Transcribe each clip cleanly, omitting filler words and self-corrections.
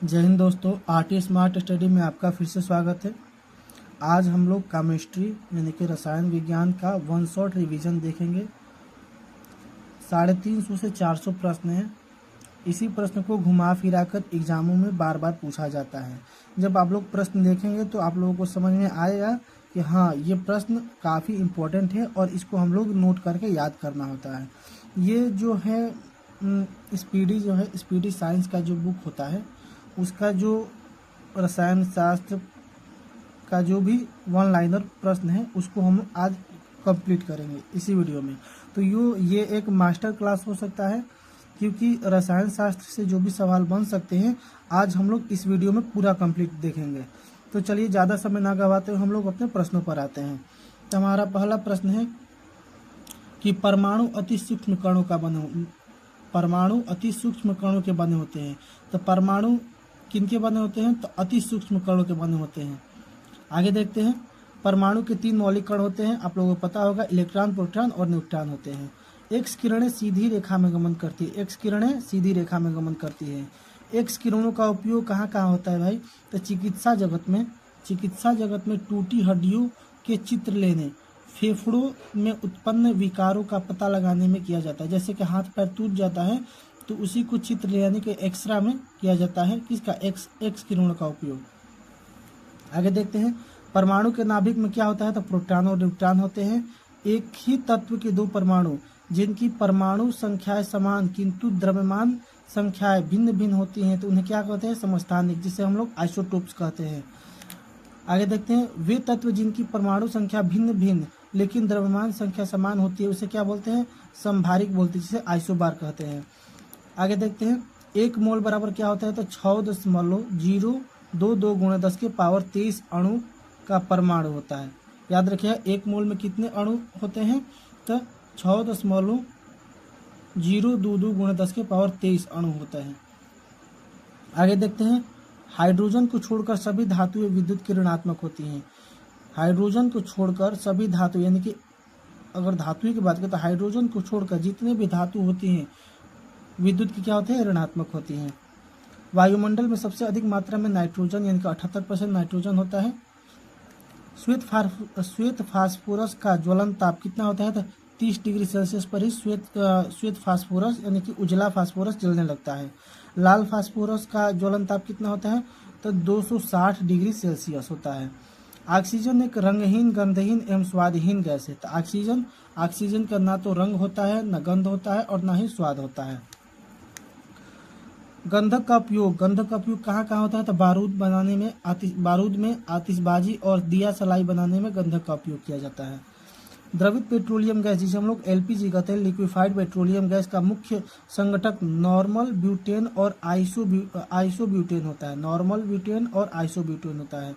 जय हिंद दोस्तों, RT smart study में आपका फिर से स्वागत है। आज हम लोग केमिस्ट्री यानी कि रसायन विज्ञान का वन शॉट रिवीजन देखेंगे। 350 से 400 प्रश्न हैं। इसी प्रश्न को घुमा फिरा कर एग्जामों में बार बार पूछा जाता है। जब आप लोग प्रश्न देखेंगे तो आप लोगों को समझ में आएगा कि हाँ, ये प्रश्न काफ़ी इम्पोर्टेंट है और इसको हम लोग नोट करके याद करना होता है। ये जो है स्पीडी साइंस का जो बुक होता है, उसका जो रसायन शास्त्र का जो भी वन लाइनर प्रश्न है उसको हम आज कंप्लीट करेंगे इसी वीडियो में। तो ये एक मास्टर क्लास हो सकता है, क्योंकि रसायन शास्त्र से जो भी सवाल बन सकते हैं आज हम लोग इस वीडियो में पूरा कंप्लीट देखेंगे। तो चलिए ज़्यादा समय ना गवाते हुए हम लोग अपने प्रश्नों पर आते हैं। तो हमारा पहला प्रश्न है कि परमाणु अति सूक्ष्म कणों के बने होते हैं। तो परमाणु किनके बने होते हैं? तो अति सूक्ष्म कणों के बने होते हैं। आगे देखते हैं। परमाणु के 3 मौलिक कण होते हैं, आप लोगों को पता होगा, इलेक्ट्रॉन, प्रोटॉन और न्यूट्रॉन होते हैं। एक्स किरणें सीधी रेखा में गमन करती है। एक्स किरणों का उपयोग कहाँ कहाँ होता है भाई? तो चिकित्सा जगत में टूटी हड्डियों के चित्र लेने, फेफड़ों में उत्पन्न विकारों का पता लगाने में किया जाता है। जैसे कि हाथ पैर टूट जाता है तो उसी को चित्र लेने के एक्सरा में किया जाता है। किसका? एक्स किरणों का उपयोग। आगे देखते हैं। परमाणु के नाभिक में क्या होता है? तो प्रोटॉन और न्यूट्रॉन होते हैं। एक ही तत्व के 2 परमाणु जिनकी परमाणु संख्याएं समान किंतु द्रव्यमान संख्याएं भिन्न भिन्न होती हैं तो उन्हें क्या कहते हैं? समस्थानिक, जिसे हम लोग आइसोटोप्स कहते हैं। आगे देखते हैं। वे तत्व जिनकी परमाणु संख्या भिन्न भिन्न लेकिन द्रव्यमान संख्या समान होती है उसे क्या बोलते हैं? समभारिक बोलते हैं, जिसे आइसोबार कहते हैं। आगे देखते हैं। 1 मोल बराबर क्या होता है? तो 6.022 × 10⁻23 अणु का परमाणु होता है। याद रखिए, 1 मोल में कितने अणु होते हैं? तो 6.022 × 10⁻23 अणु होते हैं। आगे देखते हैं। हाइड्रोजन को छोड़कर सभी धातुएं विद्युत की ऋणात्मक होती हैं। हाइड्रोजन को छोड़कर सभी धातु, यानी कि अगर धातु की बात करें तो हाइड्रोजन को छोड़कर जितने भी धातु होती हैं विद्युत की क्या होती है? ऋणात्मक होती हैं। वायुमंडल में सबसे अधिक मात्रा में नाइट्रोजन, यानी कि 78% नाइट्रोजन होता है। श्वेत फास्फोरस का ज्वलन ताप कितना होता है? तो 30 डिग्री सेल्सियस पर ही श्वेत फास्फोरस यानी कि उजला फास्फोरस जलने लगता है। लाल फास्फोरस का ज्वलन ताप कितना होता है? तो 260 डिग्री सेल्सियस होता है। ऑक्सीजन एक रंगहीन, गंधहीन एवं स्वादहीन गैस है। तो ऑक्सीजन का ना तो रंग होता है, न गंध होता है और ना ही स्वाद होता है। गंधक का उपयोग कहाँ कहाँ होता है? तो बारूद में, आतिशबाजी और दिया सलाई बनाने में गंधक का उपयोग किया जाता है। द्रवित पेट्रोलियम गैस, जिसे हम लोग एलपीजी कहते हैं, लिक्विफाइड पेट्रोलियम गैस का मुख्य संघटक नॉर्मल ब्यूटेन और आइसोब्यूटेन होता है।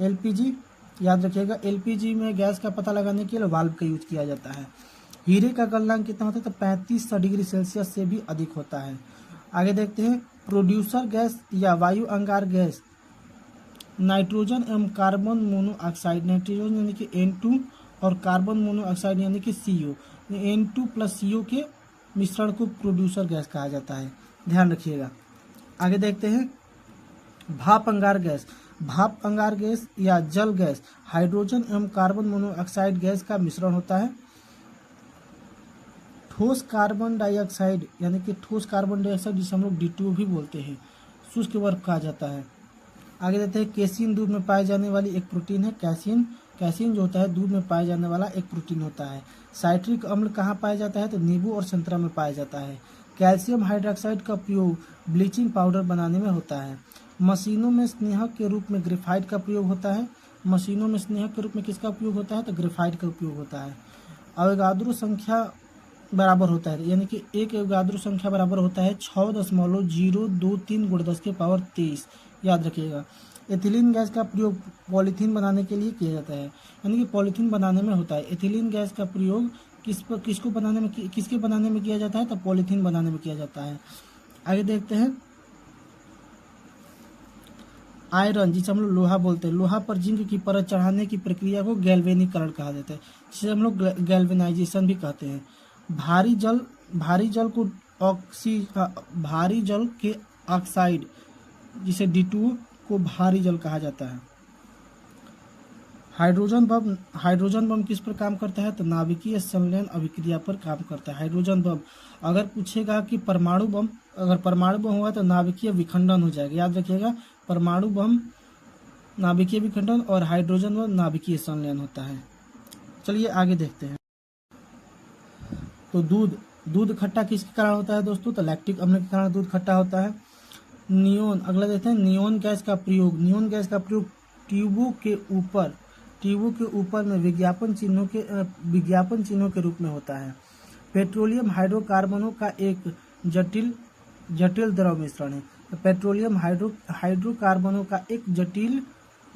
एलपीजी याद रखिएगा। एलपीजी में गैस का पता लगाने के लिए वाल्व का यूज किया जाता है। हीरे का गलनांक कितना होता है? तो 3500 डिग्री सेल्सियस से भी अधिक होता है। आगे देखते हैं। प्रोड्यूसर गैस या वायु अंगार गैस नाइट्रोजन एवं कार्बन मोनोऑक्साइड, नाइट्रोजन यानी कि N2 और कार्बन मोनोऑक्साइड यानी कि CO, N2 + CO के मिश्रण को प्रोड्यूसर गैस कहा जाता है। ध्यान रखिएगा। आगे देखते हैं। भाप अंगार गैस या जल गैस हाइड्रोजन एवं कार्बन मोनोऑक्साइड गैस का मिश्रण होता है। ठोस कार्बन डाइऑक्साइड यानी कि जिसे हम लोग D2O भी बोलते हैं, शुष्क बर्फ कहा जाता है। आगे देखते हैं। कैसीन दूध में पाए जाने वाली एक प्रोटीन है। कैसीन जो होता है दूध में पाए जाने वाला एक प्रोटीन होता है। साइट्रिक अम्ल कहाँ पाया जाता है? तो नींबू और संतरा में पाया जाता है। कैल्शियम हाइड्रोक्साइड का प्रयोग ब्लीचिंग पाउडर बनाने में होता है। मशीनों में स्नेहक के रूप में ग्रेफाइट का प्रयोग होता है। मशीनों में स्नेहक के रूप में किसका उपयोग होता है? तो ग्रेफाइट का उपयोग होता है। अवोगाद्रो संख्या बराबर होता है, यानी कि एक अवोगाद्रो संख्या बराबर होता है 6.023 × 10⁻23। याद रखिएगा। एथिलीन गैस का प्रयोग पॉलीथीन बनाने के लिए किया जाता है, यानी कि पॉलीथीन बनाने में होता है। एथिलीन गैस का प्रयोग किसके बनाने में किया जाता है? तो पॉलीथीन बनाने में किया जाता है। आगे देखते हैं। आयरन, जिसे हम लोग लोहा बोलते हैं, लोहा पर जिंक की परत चढ़ाने की प्रक्रिया को गैल्वेनीकरण कहा जाता है, जिसे हम लोग गैल्वेनाइजेशन भी कहते हैं। भारी जल के ऑक्साइड जिसे D2O को भारी जल कहा जाता है। हाइड्रोजन बम किस पर काम करता है? तो नाभिकीय संलयन अभिक्रिया पर काम करता है हाइड्रोजन बम। अगर पूछेगा कि परमाणु बम, अगर परमाणु बम हुआ तो नाभिकीय विखंडन हो जाएगा, याद रखिएगा। परमाणु बम नाभिकीय विखंडन और हाइड्रोजन बम नाभिकीय संलयन होता है। चलिए आगे देखते हैं। तो दूध खट्टा किसके कारण होता है दोस्तों? तो लैक्टिक अम्ल के कारण दूध खट्टा होता है। नियोन, अगला देखते हैं नियोन गैस का प्रयोग। नियोन गैस का प्रयोग ट्यूबों के ऊपर में विज्ञापन चिन्हों के रूप में होता है। पेट्रोलियम हाइड्रोकार्बनों का एक जटिल द्रव मिश्रण है। तो पेट्रोलियम हाइड्रोकार्बनों का एक जटिल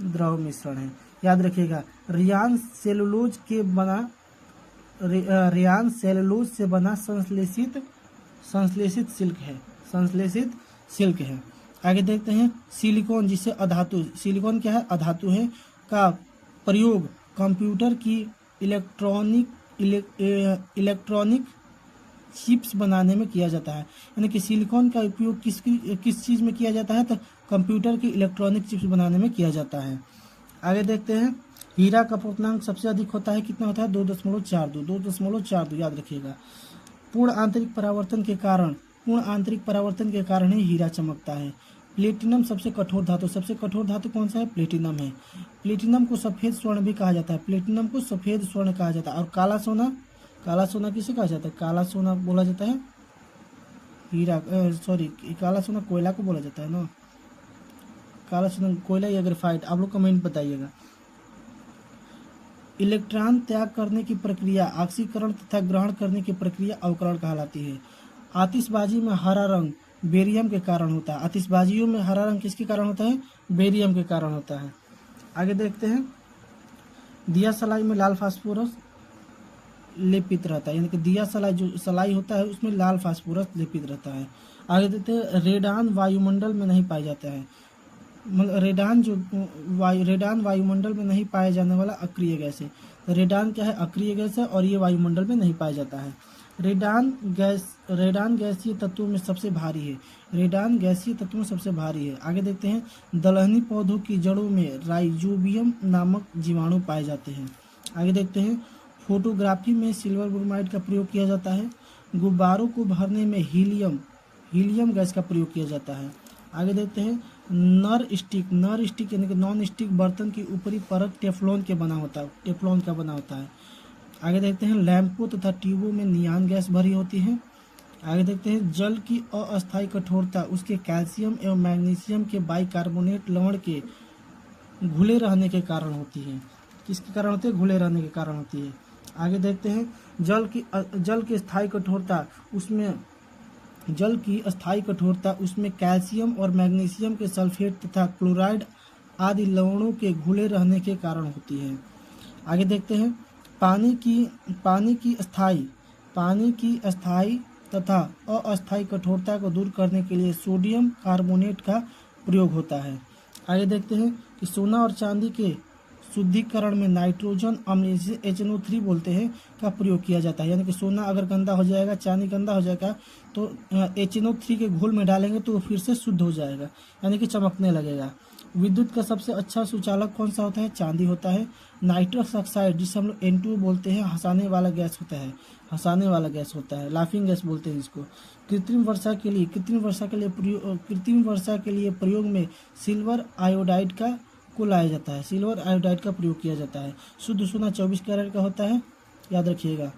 द्रव मिश्रण है, याद रखिएगा। रेयान सेलुलोज से बना संश्लेषित सिल्क है। आगे देखते हैं सिलिकॉन, जिसे अधातु, सिलिकॉन क्या है? अधातु है, का प्रयोग कंप्यूटर की इलेक्ट्रॉनिक चिप्स बनाने में किया जाता है। यानी कि सिलिकॉन का उपयोग किस चीज़ में किया जाता है? तो कंप्यूटर की इलेक्ट्रॉनिक चिप्स बनाने में किया जाता है। आगे देखते हैं हीरा का अपवर्तनांक सबसे अधिक होता है, कितना होता है? 2.42, याद रखिएगा। पूर्ण आंतरिक परावर्तन के कारण ही हीरा चमकता है। प्लेटिनम सबसे कठोर धातु कौन सा है? प्लेटिनम है। प्लेटिनम को सफेद स्वर्ण भी कहा जाता है, और काला सोना किसे कहा जाता है? काला सोना बोला जाता है काला सोना कोयला को बोला जाता है ना, काला सोना कोयला या ग्रेफाइट, आप लोग कमेंट बताइएगा। इलेक्ट्रॉन त्याग करने की प्रक्रिया ऑक्सीकरण तथा ग्रहण करने की प्रक्रिया अवकरण कहलाती है। आतिशबाजी में हरा रंग बेरियम के कारण होता है। आतिशबाजियों में हरा रंग किसके कारण होता है? बेरियम के कारण होता है। आगे देखते हैं दिया सलाई में लाल फास्फोरस लेपित रहता है, यानी कि दिया सलाई होता है उसमें लाल फास्फोरस लेपित रहता है। आगे देखते हैं रेडान वायुमंडल में नहीं पाया जाता है। रेडान वायुमंडल में नहीं पाया जाने वाला अक्रिय गैस है। रेडान क्या है? अक्रिय गैस है और ये वायुमंडल में नहीं पाया जाता है। रेडान गैसीय तत्वों में सबसे भारी है। आगे देखते हैं दलहनी पौधों की जड़ों में राइजोबियम नामक जीवाणु पाए जाते हैं। आगे देखते हैं फोटोग्राफी में सिल्वर ब्रोमाइड का प्रयोग किया जाता है। गुब्बारों को भरने में हीलियम गैस का प्रयोग किया जाता है। आगे देखते हैं नर स्टिक यानी कि नॉन स्टिक बर्तन की ऊपरी परत टेफ्लॉन का बना होता है। आगे देखते हैं लैंपों तथा ट्यूबों में नियान गैस भरी होती है। आगे देखते हैं जल की अस्थायी कठोरता उसके कैल्शियम एवं मैग्नीशियम के बाइकार्बोनेट लवण के घुले रहने के कारण होती है। किसके कारण होती है? घुले रहने के कारण होती है। आगे देखते हैं जल की स्थायी कठोरता उसमें कैल्शियम और मैग्नीशियम के सल्फेट तथा क्लोराइड आदि लवणों के घुले रहने के कारण होती है। आगे देखते हैं पानी की अस्थायी तथा अस्थायी कठोरता को दूर करने के लिए सोडियम कार्बोनेट का प्रयोग होता है। आगे देखते हैं कि सोना और चांदी के शुद्धिकरण में नाइट्रोजन अम्ल जिसे HNO3 बोलते हैं का प्रयोग किया जाता है। यानी कि सोना अगर गंदा हो जाएगा, चांदी गंदा हो जाएगा तो HNO3 के घोल में डालेंगे तो वो फिर से शुद्ध हो जाएगा, यानी कि चमकने लगेगा। विद्युत का सबसे अच्छा सुचालक कौन सा होता है? चांदी होता है। नाइट्रस ऑक्साइड जिसे हम लोग N2 बोलते हैं हंसाने वाला गैस होता है, लाफिंग गैस बोलते हैं इसको। कृत्रिम वर्षा के लिए प्रयोग में सिल्वर आयोडाइड का प्रयोग किया जाता है। शुद्ध सोना 24 कैरेट का होता है, याद रखिएगा।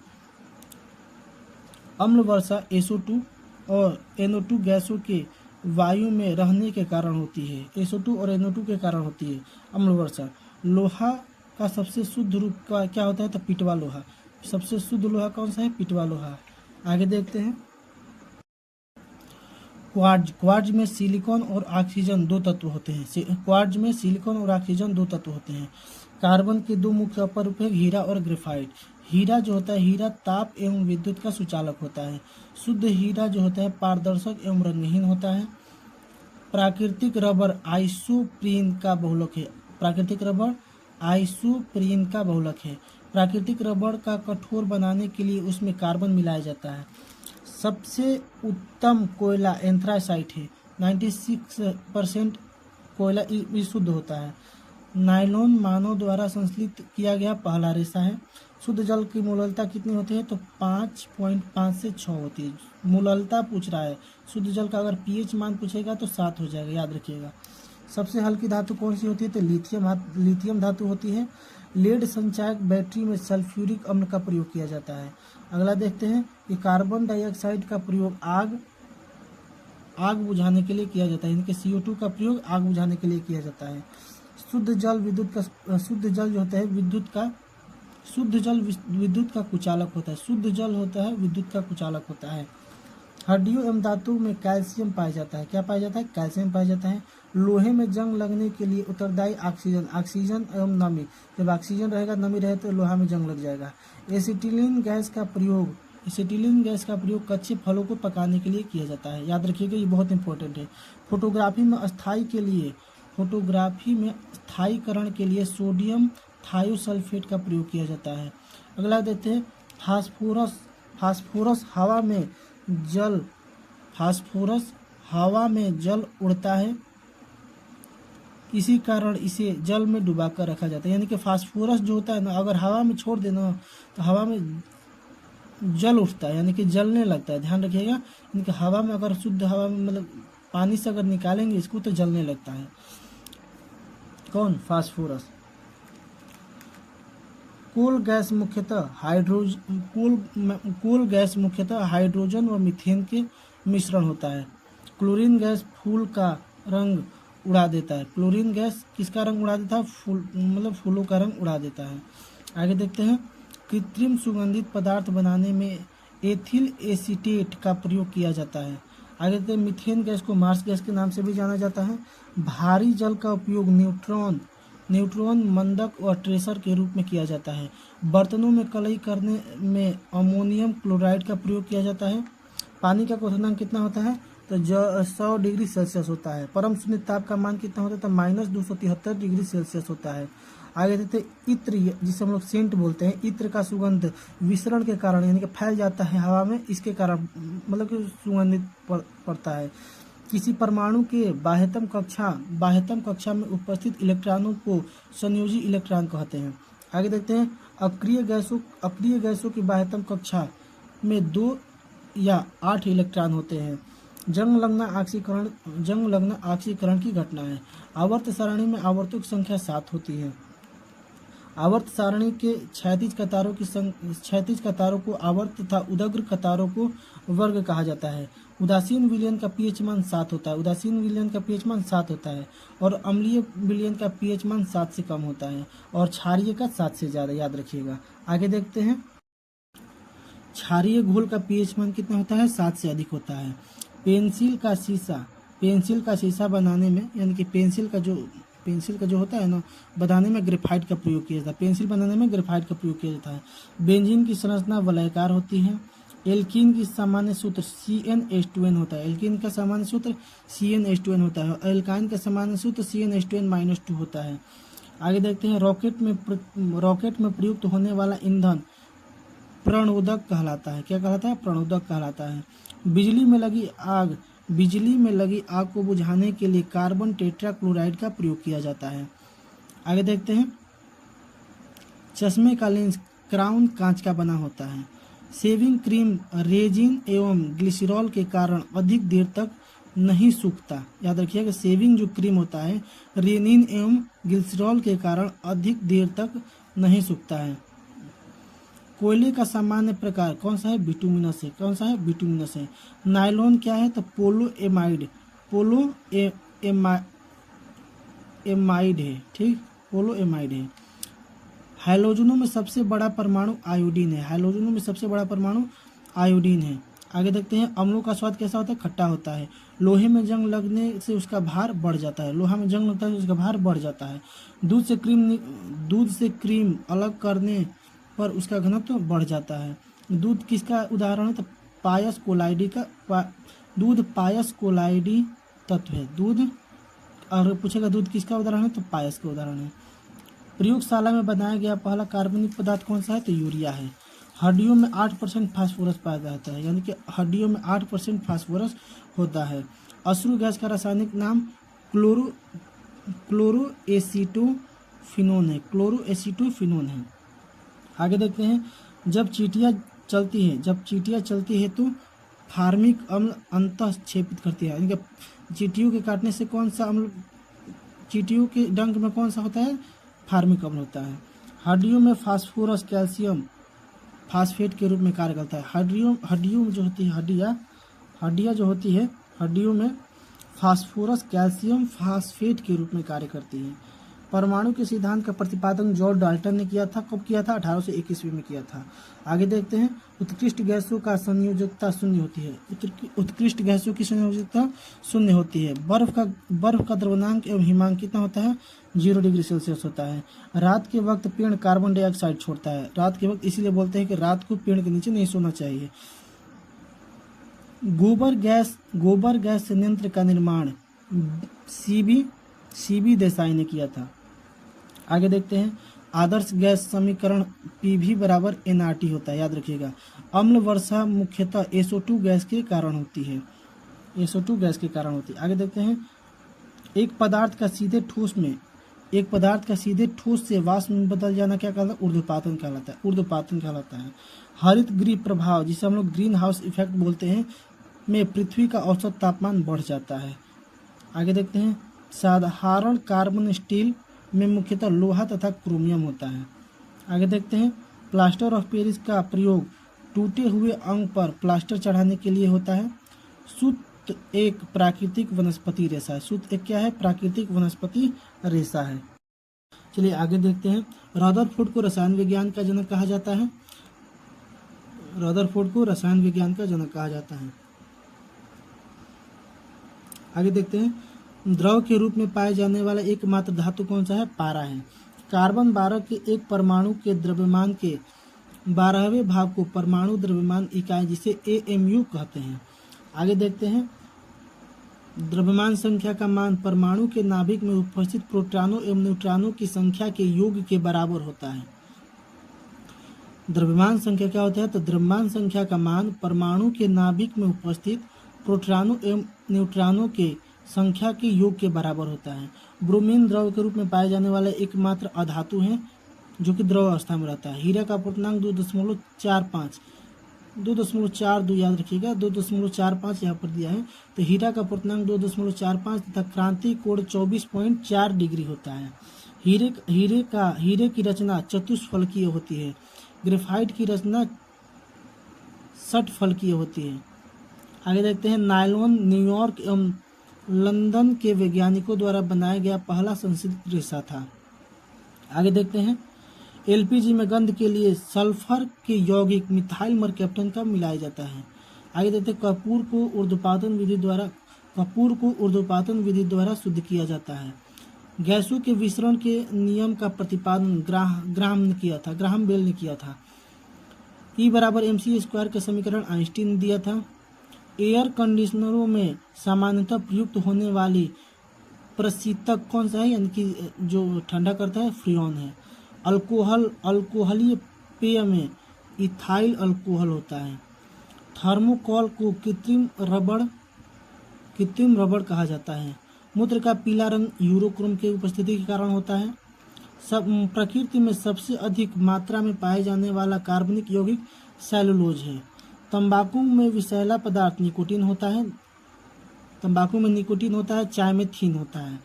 अम्ल वर्षा SO2 और NO2 गैसों के वायु में रहने के कारण होती है। SO2 और NO2 के कारण होती है अम्ल वर्षा। लोहा का सबसे शुद्ध रूप का क्या होता है? तो पिटवा लोहा। सबसे शुद्ध लोहा कौन सा है? पिटवा लोहा। आगे देखते हैं क्वार्ट्ज में सिलिकॉन और ऑक्सीजन दो तत्व होते हैं। कार्बन के दो मुख्य अपरूप है हीरा और ग्रेफाइट। हीरा जो होता है, हीरा ताप एवं विद्युत का सुचालक होता है। शुद्ध हीरा जो होता है पारदर्शक एवं रंगहीन होता है। प्राकृतिक रबर आइसोप्रीन का बहुलक है। प्राकृतिक रबर का कठोर बनाने के लिए उसमें कार्बन मिलाया जाता है। सबसे उत्तम कोयला एंथ्रासाइट है। 96% कोयला शुद्ध होता है। नायलॉन मानव द्वारा संश्लेषित किया गया पहला रेशा है। शुद्ध जल की मोललता कितनी होती है? तो 5.5 से 6 होती है। मोललता पूछ रहा है, शुद्ध जल का अगर पीएच मान पूछेगा तो 7 हो जाएगा, याद रखिएगा। सबसे हल्की धातु कौन सी होती है? तो लिथियम धातु होती है। लेड संचायक बैटरी में सल्फ्यूरिक अम्ल का प्रयोग किया जाता है। अगला देखते हैं कि कार्बन डाइऑक्साइड का प्रयोग आग बुझाने के लिए किया जाता है, यानी कि CO2 का प्रयोग आग बुझाने के लिए किया जाता है। शुद्ध जल जो होता है विद्युत का कुचालक होता है। शुद्ध जल होता है विद्युत का कुचालक होता है। हड्डियों एवं दांतों में कैल्शियम पाया जाता है। क्या पाया जाता है? कैल्शियम पाया जाता है। लोहे में जंग लगने के लिए उत्तरदायी ऑक्सीजन एवं नमी। जब ऑक्सीजन रहेगा, नमी रहे तो लोहा में जंग लग जाएगा। एसिटिलीन गैस का प्रयोग कच्चे फलों को पकाने के लिए किया जाता है। याद रखिएगा, ये बहुत इंपॉर्टेंट है। फोटोग्राफी में स्थायीकरण के लिए सोडियम थायोसल्फेट का प्रयोग किया जाता है। अगला देखते हैं फास्फोरस हवा में जल उड़ता है, इसी कारण इसे जल में डुबाकर रखा जाता है। यानी कि फास्फोरस जो होता है ना, अगर हवा में छोड़ देना तो हवा में जल उठता है, यानी कि जलने लगता है। ध्यान रखिएगा, यानी कि हवा में अगर शुद्ध हवा में मतलब पानी से अगर निकालेंगे इसको तो जलने लगता है। कौन? फास्फोरस। कोल गैस मुख्यतः हाइड्रोजन व मीथेन के मिश्रण होता है। क्लोरीन गैस फूल का रंग उड़ा देता है। क्लोरीन गैस किसका रंग उड़ा देता है? फूलों का रंग उड़ा देता है। आगे देखते हैं, कृत्रिम सुगंधित पदार्थ बनाने में एथिल एसीटेट का प्रयोग किया जाता है। आगे देखते हैं, मीथेन गैस को मार्स गैस के नाम से भी जाना जाता है। भारी जल का उपयोग न्यूट्रॉन मंदक और ट्रेसर के रूप में किया जाता है। बर्तनों में कलई करने में अमोनियम क्लोराइड का प्रयोग किया जाता है। पानी का क्वथनांक कितना होता है? तो 100 डिग्री सेल्सियस होता है। परम शून्य ताप का मान कितना होता है? तो -273 डिग्री सेल्सियस होता है। आगे देखते हैं, इत्र जिसे हम लोग सेंट बोलते हैं, इत्र का सुगंध विसरण के कारण यानी कि फैल जाता है हवा में, इसके कारण मतलब कि सुगंधित पड़ता है। किसी परमाणु के बाह्यतम कक्षा में उपस्थित इलेक्ट्रॉनों को संयोजी इलेक्ट्रॉन कहते हैं। आगे देखते हैं, अक्रिय गैसों की बाह्यतम कक्षा में 2 या 8 इलेक्ट्रॉन होते हैं। जंग लगना ऑक्सीकरण की घटना है। आवर्त सारणी में आवर्तों की संख्या 7 होती है। आवर्त सारणी के क्षैतिज कतारों को आवर्त तथा उदग्र कतारों को वर्ग कहा जाता है। उदासीन विलयन का पीएच मान 7 होता है। और अम्लीय विलयन का पीएच मान 7 से कम होता है और क्षारीय का 7 से ज़्यादा, याद रखिएगा। आगे देखते हैं, क्षारीय घोल का पीएच मान कितना होता है? 7 से अधिक होता है। पेंसिल का शीशा बनाने में, यानी कि पेंसिल का जो होता है ना, बनाने में ग्रेफाइट का प्रयोग किया जाता है। पेंसिल बनाने में ग्रेफाइट का प्रयोग किया जाता है। बेंजीन की संरचना वलयाकार होती है। एल्कीन की सामान्य सूत्र CnH2n होता है। एल्कीन का सामान्य सूत्र CnH2n होता है और एल्काइन का सामान्य सूत्र CnH2n-2 होता है। आगे देखते हैं, रॉकेट में प्रयुक्त होने वाला ईंधन प्रणोदक कहलाता है। क्या कहलाता है? प्रणोदक कहलाता है। बिजली में लगी आग को बुझाने के लिए कार्बन टेट्राक्लोराइड का प्रयोग किया जाता है। आगे देखते हैं, चश्मे का लेंस क्राउन कांच का बना होता है। शेविंग क्रीम रेजिन एवं ग्लिसरॉल के कारण अधिक देर तक नहीं सूखता। याद रखिएगा, शेविंग जो क्रीम होता है रेनिन एवं ग्लिसरॉल के कारण अधिक देर तक नहीं सूखता है। कोयले का सामान्य प्रकार कौन सा है? बिटुमिनस है। कौन सा है? बिटुमिनस है। नायलॉन क्या है? तो पोलोएमाइड है। ठीक, पोलोएमाइड है। हाइड्रोजनों में सबसे बड़ा परमाणु आयोडीन है। आगे देखते हैं, अम्लों का स्वाद कैसा होता है? खट्टा होता है। लोहे में जंग लगने से उसका भार बढ़ जाता है। लोहा में जंग लगता है तो उसका भार बढ़ जाता है। दूध से क्रीम अलग करने पर उसका घनत्व बढ़ जाता है। दूध किसका उदाहरण है? तो पायस कोलाइडी तत्व है। दूध, और पूछेगा दूध किसका उदाहरण है? तो पायस का उदाहरण है। प्रयोगशाला में बनाया गया पहला कार्बनिक पदार्थ कौन सा है? तो यूरिया है। हड्डियों में 8% फास्फोरस पाया जाता है, यानी कि हड्डियों में 8% फास्फोरस होता है। अश्रु गैस का रासायनिक नाम क्लोरोएसीटोफिनोन है, क्लोरोएसीटोफिनोन है। आगे देखते हैं, जब चींटियाँ चलती है तो फार्मिक अम्ल अंतः क्षेपित करती है, यानी कि चींटियों के काटने से कौन सा अम्ल, चींटियों के डंक में कौन सा होता है, फार्मिक अम्ल होता है। हड्डियों में फास्फोरस कैल्शियम फास्फेट के रूप में कार्य करता है। हड्डियों में जो होती है, हड्डियाँ जो होती है, हड्डियों में फास्फोरस कैल्शियम फास्फेट के रूप में कार्य करती है। परमाणु के सिद्धांत का प्रतिपादन जॉर्ज डाल्टन ने किया था। कब किया था? 1821 ईस्वी में किया था। आगे देखते हैं, उत्कृष्ट गैसों का संयोजकता शून्य होती है। उत्कृष्ट गैसों की संयोजकता शून्य होती है। बर्फ का द्रवनांक एवं हिमांक कितना होता है? 0 डिग्री सेल्सियस होता है। रात के वक्त पेड़ कार्बन डाइऑक्साइड छोड़ता है। रात के वक्त इसीलिए बोलते हैं कि रात को पेड़ के नीचे नहीं सोना चाहिए। गोबर गैस संयंत्र का निर्माण सीबी देसाई ने किया था। आगे देखते हैं, आदर्श गैस समीकरण PV बराबर nRT होता है, याद रखिएगा। अम्ल वर्षा मुख्यतः SO2 गैस के कारण होती है, SO2 गैस के कारण होती है। आगे देखते हैं, एक पदार्थ का सीधे ठोस से वाष्प में बदल जाना क्या कहलाता है? ऊर्ध्वपातन कहलाता है। हरित गृह प्रभाव, जिसे हम लोग ग्रीन हाउस इफेक्ट बोलते हैं, में पृथ्वी का औसत तापमान बढ़ जाता है। आगे देखते हैं, साधारण कार्बन स्टील में मुख्यतः लोहा तथा क्रोमियम होता है। आगे देखते हैं, प्लास्टर ऑफ पेरिस का प्रयोग टूटे हुए अंग पर प्लास्टर चढ़ाने के लिए होता है। सूत एक प्राकृतिक वनस्पति रेशा है। सूत एक क्या है? प्राकृतिक वनस्पति रेशा है। चलिए आगे देखते हैं, रदरफोर्ड को रसायन विज्ञान का जनक कहा जाता है। आगे देखते हैं, द्रव के रूप में पाए जाने वाला एकमात्र धातु कौन सा है? पारा है। कार्बन 12 के एक परमाणु के द्रव्यमान के 12वें भाग को परमाणु द्रव्यमान इकाई, जिसे AMU कहते हैं। आगे देखते हैं, द्रव्यमान संख्या का मान परमाणु के नाभिक में उपस्थित प्रोटॉनों एवं न्यूट्रॉनों की संख्या के योग के बराबर होता है। द्रव्यमान संख्या क्या होता है? तो द्रव्यमान संख्या का मान परमाणु के नाभिक में उपस्थित प्रोटॉनों एवं न्यूट्रॉनों के संख्या के योग के बराबर होता है। ब्रोमीन द्रव के रूप में पाए जाने वाला एकमात्र अधातु है जो कि द्रव अवस्था में रहता है। हीरा का पूर्णांक 2.42 याद रखिएगा, 2.45 यहाँ पर दिया है। तो हीरा का पूर्णांक 2.45 तथा क्रांति कोण 24.4 डिग्री होता है। हीरे की रचना चतुष्फलकीय होती है। ग्रेफाइट की रचना षटफलकीय होती है। आगे देखते हैं, नायलॉन न्यूयॉर्क एवं लंदन के वैज्ञानिकों द्वारा बनाया गया पहला संश्लेषित रेशा था। आगे देखते हैं, LPG में गंध के लिए सल्फर के यौगिक मिथाइल मरकैप्टन का मिलाया जाता है। आगे देखते हैं, कपूर को ऊर्ध्वपातन विधि द्वारा शुद्ध किया जाता है। गैसों के विसरण के नियम का प्रतिपादन ग्राहम बेल ने किया था। E बराबर mc² का समीकरण आइंस्टीन ने दिया था। एयर कंडीशनरों में सामान्यतः प्रयुक्त होने वाली प्रशीतक कौन सा है, यानी कि जो ठंडा करता है? फ्रीऑन है। अल्कोहलीय पेय में इथाइल अल्कोहल होता है। थर्मोकोल को कृत्रिम रबड़ कहा जाता है। मूत्र का पीला रंग यूरोक्रोम के उपस्थिति के कारण होता है। प्रकृति में सबसे अधिक मात्रा में पाए जाने वाला कार्बनिक यौगिक सेलुलोज है। तंबाकू में विषैला पदार्थ निकोटीन होता है। चाय में थीन होता है।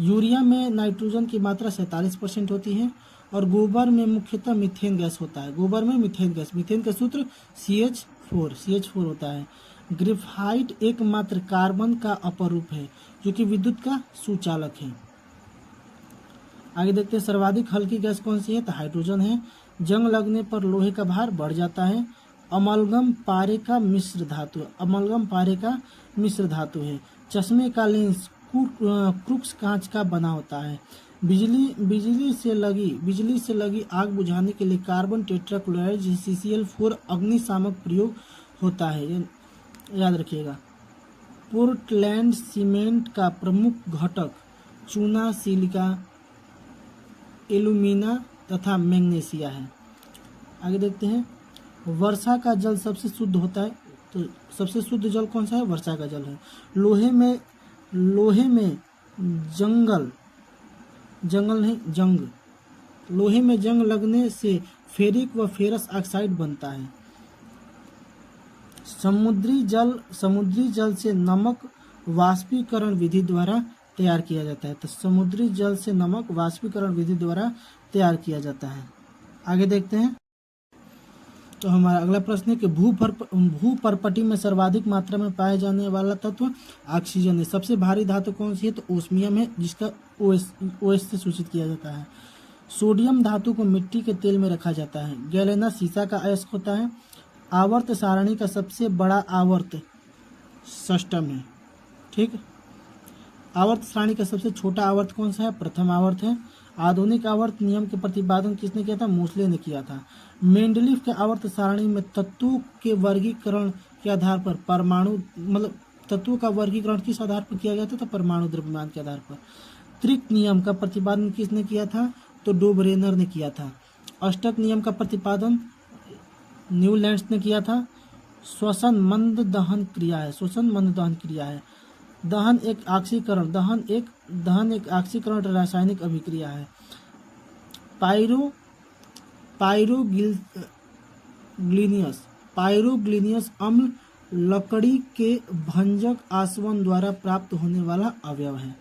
यूरिया में नाइट्रोजन की मात्रा 47% होती है। और गोबर में मुख्यतः मीथेन गैस होता है। मीथेन का सूत्र CH4 होता है। ग्रेफाइट एकमात्र कार्बन का अपरूप है जो कि विद्युत का सुचालक है। आगे देखते हैं, सर्वाधिक हल्की गैस कौन सी है? तो हाइड्रोजन है। जंग लगने पर लोहे का भार बढ़ जाता है। अमलगम पारे का मिश्र धातु है। चश्मे का लेंस क्रूक्स कांच का बना होता है। बिजली से लगी आग बुझाने के लिए कार्बन टेट्राक्लोराइड CCl4 अग्निशामक प्रयोग होता है, याद रखिएगा। पोर्टलैंड सीमेंट का प्रमुख घटक चूना, सिलिका, एल्यूमिना तथा मैग्नीशिया है। आगे देखते हैं, वर्षा का जल सबसे शुद्ध होता है। तो सबसे शुद्ध जल कौन सा है? वर्षा का जल है। लोहे में जंगल नहीं, जंग, लोहे में जंग लगने से फेरिक व फेरस ऑक्साइड बनता है। समुद्री जल से नमक वाष्पीकरण विधि द्वारा तैयार किया जाता है। तो समुद्री जल से नमक वाष्पीकरण विधि द्वारा तैयार किया जाता है। आगे देखते हैं। तो हमारा अगला प्रश्न है कि भूपर्पटी में सर्वाधिक मात्रा में पाए जाने वाला तत्व ऑक्सीजन है। सबसे भारी धातु कौन सी है? तो ओस्मियम है, जिसका OH से सूचित किया जाता है। सोडियम धातु को मिट्टी के तेल में रखा जाता है। गैलेना शीशा का अयस्क होता है। आवर्त सारणी का सबसे बड़ा आवर्त षष्टम है। ठीक। आवर्त सारणी का सबसे छोटा आवर्त कौन सा है? प्रथम आवर्त है। आधुनिक आवर्त नियम के प्रतिपादन किसने किया था? मोसले ने किया था। मेंडलीफ के आवर्त सारणी में तत्वों के वर्गीकरण के आधार पर परमाणु तत्वों का वर्गीकरण किस आधार पर किया गया था? तो परमाणु द्रव्यमान के आधार पर। त्रिक नियम का प्रतिपादन किसने किया था? तो डोबरेनर ने किया था। अष्टक नियम का प्रतिपादन न्यूलैंड्स ने किया था। श्वसन मंद दहन क्रिया है। दहन एक ऑक्सीकरण रासायनिक अभिक्रिया है। पायरोग्लिनियस अम्ल लकड़ी के भंजक आसवन द्वारा प्राप्त होने वाला अवयव है।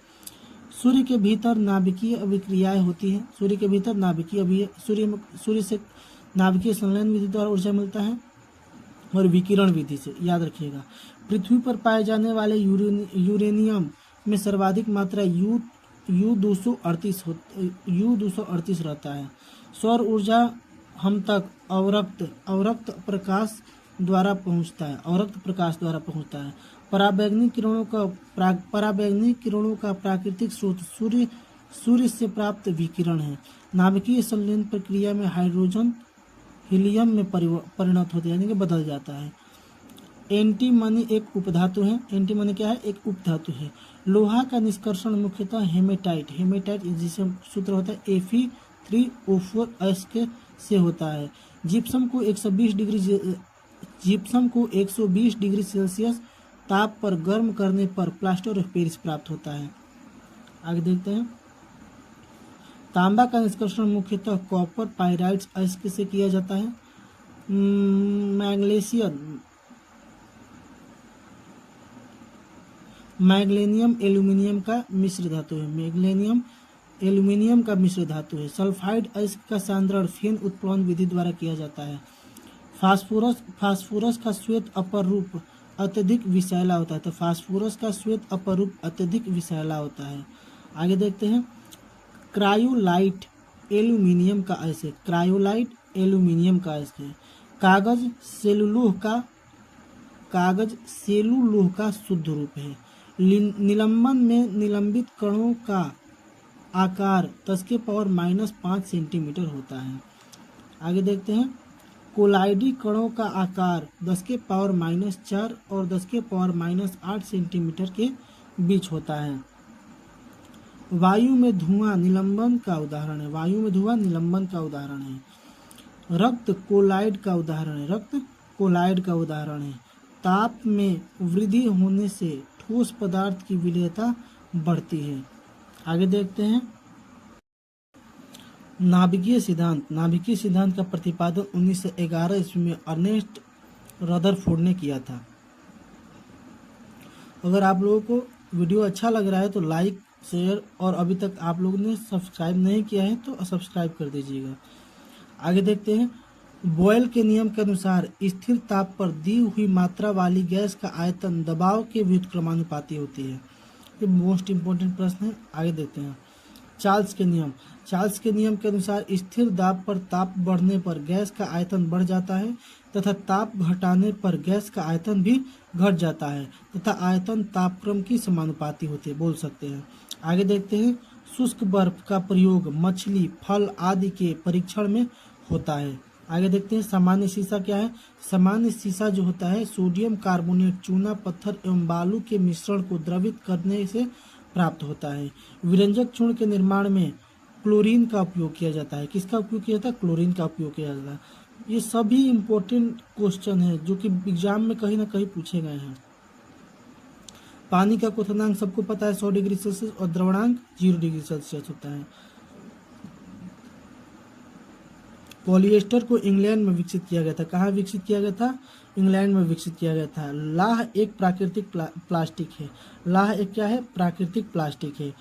सूर्य के भीतर नाभिकीय अभिक्रियाएं होती हैं। सूर्य से नाभिकीय संलयन विधि द्वारा ऊर्जा मिलता है और विकिरण विधि से, याद रखिएगा। पृथ्वी पर पाए जाने वाले यूरेनियम में सर्वाधिक मात्रा U-238 रहता है। सौर ऊर्जा हम तक अवरक्त प्रकाश द्वारा पहुंचता है। पराबैंगनी किरणों का प्राकृतिक स्रोत सूर्य से प्राप्त विकिरण है। नाभिकीय संलयन प्रक्रिया में हाइड्रोजन हीलियम में परिणत होते हैं, यानी कि बदल जाता है। एंटीमनी एक उपधातु है। एंटीमनी क्या है? एक उपधातु है। लोहा का निष्कर्षण मुख्यतः हेमेटाइट जिसे सूत्र होता है Fe3O4 से होता है। जिप्सम को 120 डिग्री सेल्सियस ताप पर गर्म करने पर प्लास्टर ऑफ पेरिस प्राप्त होता है। आगे देखते हैं। तांबा का निष्कर्षण मुख्यतः कॉपर पाइराइट्स अयस्क से किया जाता है। मैग्नीशियम एल्यूमिनियम का मिश्र धातु है। सल्फाइड अयस्क का सांद्रण फेन उत्प्लवन विधि द्वारा किया जाता है। फास्फोरस का श्वेत अपर रूप अत्यधिक विषैला होता है। तो फास्फोरस का श्वेत अपर रूप अत्यधिक विषैला होता है। आगे देखते हैं। क्रायोलाइट एल्यूमिनियम का अयस्क है। कागज सेलुलोह का शुद्ध रूप है। निलंबन में निलंबित कणों का आकार 10⁻⁻5 सेंटीमीटर होता है। आगे देखते हैं। कोलाइडी कणों का आकार 10⁻⁻4 और 10⁻⁸ सेंटीमीटर के बीच होता है। वायु में धुआं निलंबन का उदाहरण है। रक्त कोलाइड का उदाहरण है। ताप में वृद्धि होने से ठोस पदार्थ की विलेयता बढ़ती है। आगे देखते हैं। नाभिकीय सिद्धांत का प्रतिपादन 1911 ईस्वी में अर्नेस्ट रदरफोर्ड ने किया था। अगर आप लोगों को वीडियो अच्छा लग रहा है तो लाइक शेयर, और अभी तक आप लोगों ने सब्सक्राइब नहीं किया है तो सब्सक्राइब कर दीजिएगा। आगे देखते हैं। बॉयल के नियम के अनुसार स्थिर ताप पर दी हुई मात्रा वाली गैस का आयतन दबाव के व्युत्क्रमानुपाती होती है। ये मोस्ट इम्पोर्टेंट प्रश्न है। आगे देखते हैं। चार्ल्स के नियम के अनुसार स्थिर दाब पर ताप बढ़ने पर गैस का आयतन बढ़ जाता है तथा ताप घटाने पर गैस का आयतन भी घट जाता है तथा आयतन तापक्रम की समानुपाती होती है, बोल सकते हैं। आगे देखते हैं। शुष्क बर्फ का प्रयोग मछली, फल आदि के परीक्षण में होता है। आगे देखते हैं। सामान्य शीशा क्या है? सामान्य शीशा जो होता है सोडियम कार्बोनेट, चूना पत्थर एवं बालू के मिश्रण को द्रवित करने से प्राप्त होता है। विरंजक चूर्ण के निर्माण में क्लोरीन का उपयोग किया जाता है। किसका उपयोग किया जाता है? क्लोरीन का उपयोग किया जाता है। ये सभी इम्पोर्टेंट क्वेश्चन है जो कि एग्जाम में कहीं ना कहीं पूछे गए हैं। पानी का क्वथनांक सबको पता है 100 डिग्री सेल्सियस और द्रवणांक 0 डिग्री सेल्सियस होता है। पॉलिएस्टर को इंग्लैंड में विकसित किया गया था। कहाँ विकसित किया गया था? इंग्लैंड में विकसित किया गया था। लाह एक प्राकृतिक प्लास्टिक है। लाह एक क्या है? प्राकृतिक प्लास्टिक है।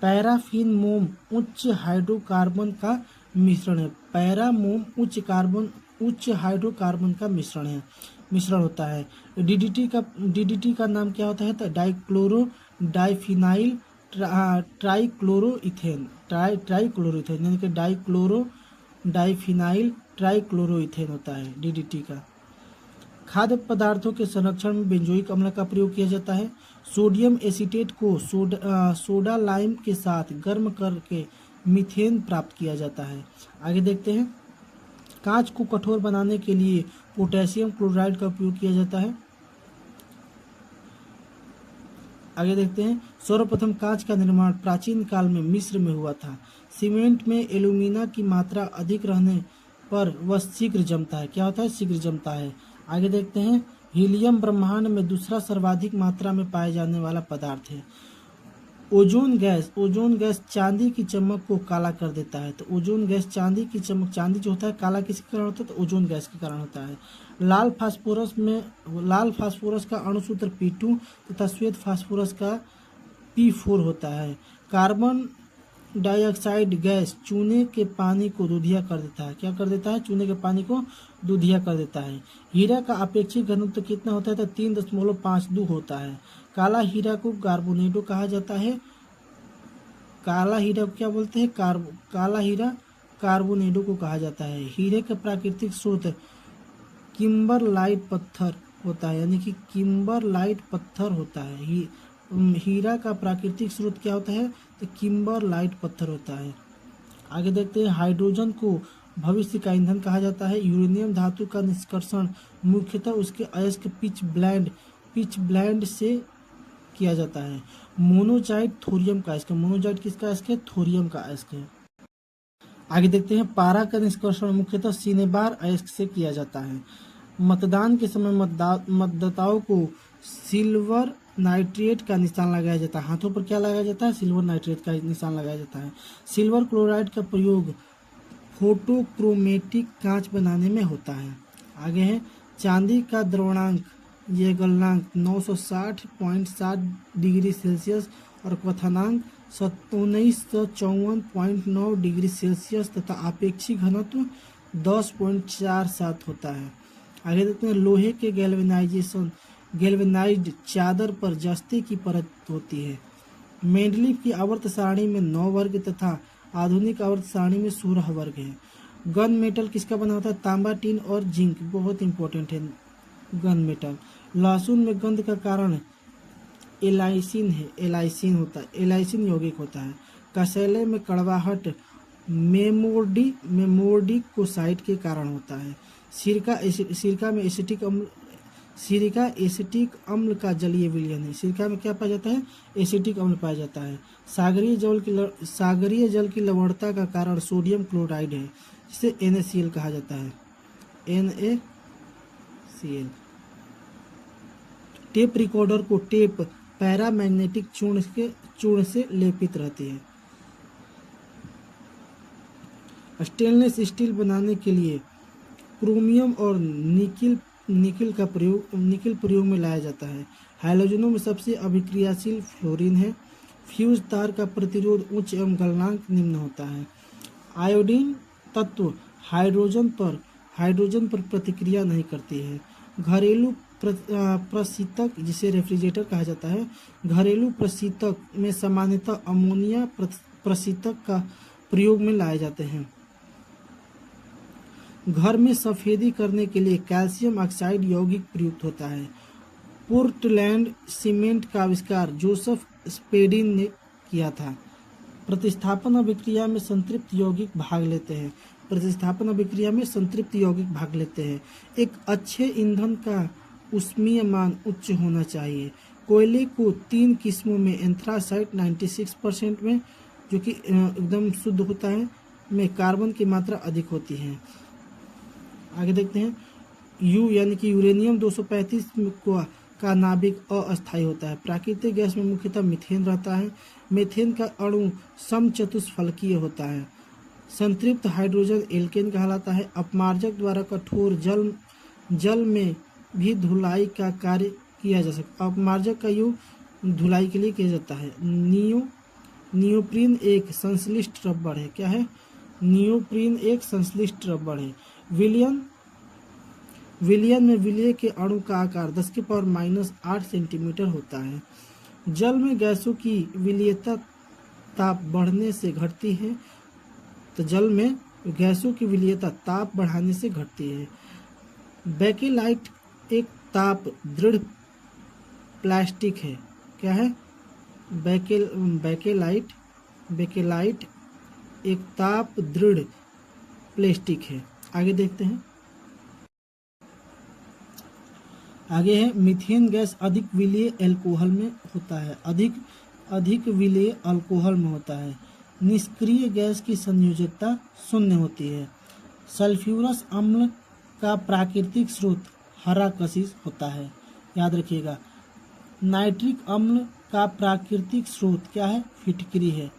पैराफिन मोम उच्च हाइड्रोकार्बन का मिश्रण है। पैरामोम उच्च हाइड्रोकार्बन का मिश्रण होता है। डीडीटी का नाम क्या होता है? तो डाइफिनाइल ट्राइक्लोरोइथेन यानी कि डाइफिनाइल ट्राइक्लोरोइथेन होता है डीडीटी का। खाद्य पदार्थों के संरक्षण में बेंजोइक अम्ल का प्रयोग किया जाता है। सोडियम एसीटेट को सोडा लाइम के साथ गर्म करके मीथेन प्राप्त किया जाता है। आगे देखते हैं। कांच को कठोर बनाने के लिए पोटेशियम क्लोराइड का उपयोग किया जाता है। आगे देखते हैं। सर्वप्रथम कांच का निर्माण प्राचीन काल में मिस्र में हुआ था। सीमेंट में एल्यूमिना की मात्रा अधिक रहने पर वह शीघ्र जमता है। क्या होता है? शीघ्र जमता है। आगे देखते हैं। हीलियम ब्रह्मांड में दूसरा सर्वाधिक मात्रा में पाए जाने वाला पदार्थ है। ओजोन गैस चांदी की चमक को काला कर देता है। तो ओजोन गैस चांदी की चमक, चांदी जो होता है काला किसके कारण होता है? तो ओजोन गैस के कारण होता है। लाल फास्फोरस का अणुसूत्र P2 तथा श्वेत फास्फोरस का P4 होता है। कार्बन डाइऑक्साइड गैस चूने के पानी को दूधिया कर देता है। क्या कर देता है? चूने के पानी को दूधिया कर देता है। हीरा का अपेक्षित घनत्व कितना होता है? तो 3.52 होता है। काला हीरा को कार्बोनेडो कहा जाता है। काला हीरा को क्या बोलते हैं? काला हीरा कार्बोनेडो को कहा जाता है। हीरे का प्राकृतिक स्रोत किम्बरलाइट पत्थर होता है, यानी कि किम्बरलाइट पत्थर होता है। हीरा का प्राकृतिक स्रोत क्या होता है? तो किम्बरलाइट पत्थर होता है। आगे देखते हैं। हाइड्रोजन को भविष्य का ईंधन कहा जाता है। यूरेनियम धातु का निष्कर्षण मुख्यतः उसके अयस्क पिच ब्लेंड से किया जाता है। मोनोजाइट थोरियम का अयस्क। मोनोजाइट किसका अयस्क है? थोरियम का अयस्क है। आगे देखते हैं। पारा का निष्कर्षण मुख्यतः सिनेबार अयस्क से किया जाता है। मतदान के समय मतदाताओं को सिल्वर नाइट्रेट का निशान लगाया जाता है। हाथों पर क्या लगाया जाता है? सिल्वर नाइट्रेट का निशान लगाया जाता है। सिल्वर क्लोराइड का प्रयोग फोटोक्रोमेटिक कांच बनाने में होता है। आगे है। चांदी का द्रवणांक ये गलनांक 960.7 डिग्री सेल्सियस और क्वथनांक 1954.9 डिग्री सेल्सियस तथा आपेक्षिक घनत्व 10.47 होता है। आगे देखते हैं। लोहे के गैल्वेनाइज्ड चादर पर जस्ते की परत होती है। मेंडलीफ की आवर्त सारणी में 9 वर्ग तथा आधुनिक आवर्त सारणी में 16 वर्ग है। गन मेटल किसका बना होता है? तांबा, टिन और जिंक, बहुत इंपॉर्टेंट है गन मेटल। लहसुन में गंध का कारण एलाइसिन होता है। एलाइसिन यौगिक होता है। कसेले में कड़वाहट मेमोर्डिकोसाइट के कारण होता है। सिरका एसिटिक अम्ल का जलीय विलयन है। सिरका में क्या पाया जाता है? एसिटिक अम्ल पाया जाता है। सागरीय जल की लवणता का कारण सोडियम क्लोराइड है, जिसे NaCl कहा जाता है। NaCl। टेप रिकॉर्डर को टेप पैरामैग्नेटिक चूर्ण से लेपित रहती है। स्टेनलेस स्टील बनाने के लिए क्रोमियम और निकिल प्रयोग में लाया जाता है। हैलोजनों में सबसे अभिक्रियाशील फ्लोरीन है। फ्यूज तार का प्रतिरोध उच्च एवं गलनांक निम्न होता है। आयोडीन तत्व हाइड्रोजन पर प्रतिक्रिया नहीं करती है। घरेलू प्रशीतक, जिसे रेफ्रिजरेटर कहा जाता है, घरेलू प्रशीतक में सामान्यतः अमोनिया प्रशीतक का प्रयोग में लाए जाते हैं। घर में सफेदी करने के लिए कैल्शियम ऑक्साइड यौगिक प्रयुक्त होता है। पोर्टलैंड सीमेंट का आविष्कार जोसेफ स्पेडिन ने किया था। प्रतिस्थापन अभिक्रिया में संतृप्त यौगिक भाग लेते हैं। एक अच्छे ईंधन का ऊष्मीय मान उच्च होना चाहिए। कोयले को 3 किस्मों में एंथ्रासाइट 96% में, जो कि एकदम शुद्ध होता है, में कार्बन की मात्रा अधिक होती है। आगे देखते हैं, यू यानी कि यूरेनियम 235 का नाभिक अस्थायी होता है। प्राकृतिक गैस में मुख्यतः मीथेन रहता है। मीथेन का अणु समचतुष्फलकीय होता है। संतृप्त हाइड्रोजन एल्केन कहलाता है। अपमार्जक द्वारा कठोर जल में भी धुलाई का कार्य किया जा सकता है। अपमार्जक का यूज धुलाई के लिए किया जाता है। नियोप्रीन एक संश्लिष्ट रबड़ है। क्या है? नियोप्रीन एक संश्लिष्ट रबड़ है। विलयन में विलय के अणु का आकार 10⁻⁻8 सेंटीमीटर होता है। जल में गैसों की विलयता ताप बढ़ने से घटती है। तो जल में गैसों की विलयता ताप बढ़ाने से घटती है। बेकेलाइट एक ताप दृढ़ प्लास्टिक है। क्या है? बेकेलाइट एक ताप दृढ़ प्लास्टिक है। आगे देखते हैं, आगे है मीथेन गैस अधिक विलेय अल्कोहल में होता है। अधिक विलेय अल्कोहल में होता है। निष्क्रिय गैस की संयोजकता 0 होती है। सल्फ्यूरस अम्ल का प्राकृतिक स्रोत हरा कशिश होता है। याद रखिएगा। नाइट्रिक अम्ल का प्राकृतिक स्रोत क्या है? फिटकरी है।